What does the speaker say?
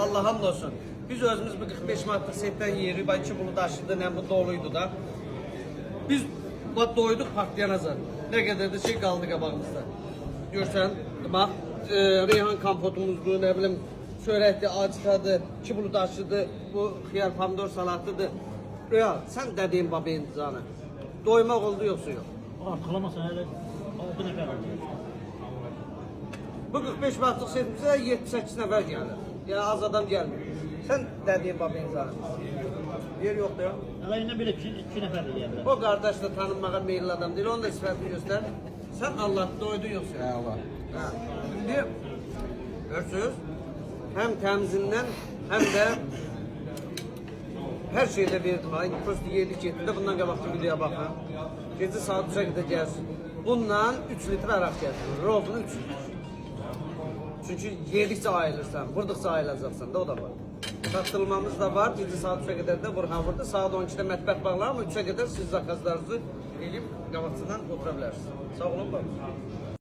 Allah hamd olsun. Biz özümüz bu 45 manatlıq setdən yeyirik. Bax 2 bunu daşıdı, nə bu doluydu da. Biz doyduk partlayanacan. Ne kadar da şey kaldı qabağımızda. Görsən, bax, reyhan kompotumuzdur, ne bileyim, çörəkdir, acıqadır, 2 bunu daşıdı, bu xiyar pomidor salatıdır. Real, sən dediğin babeyin canı. Doymaq oldu yoksa yok. Arkalamasan hele 6 nefer alacağız. Bu 45 manatlıq setimizə 7-8 nəfər gəlir. Yəni az adam gəlmir. Sən dediğin babeyin canı. Yer yoxdur ya. Hele yine bir iki nefer de geldi. O qardaş da tanınmağa meyilli adam deyil, onun da sifətini göstər. Sən Allah doydun yoxsa? Allah. Hə. İndi görürsünüz, həm təmizindən, həm də hər şeydə verdim. İndi prosto yedik getdi də bundan qabaqda videoya baxın. Gecə saat 3-ə qədər gəlsin. Bundan 3 litr araq gəlsin. Rolunu 3 litr. Çünki yedikcə ayılırsan, vurduqca ayılacaqsan da o da var. Satılmamız da var. Gecə saat 3-ə qədər də Burhan vurdu. Saat 12-də mətbəx bağlar, amma 3-ə qədər siz zakazlarınızı elib qabaqçıdan otura bilərsiniz. Sağ olun, bax.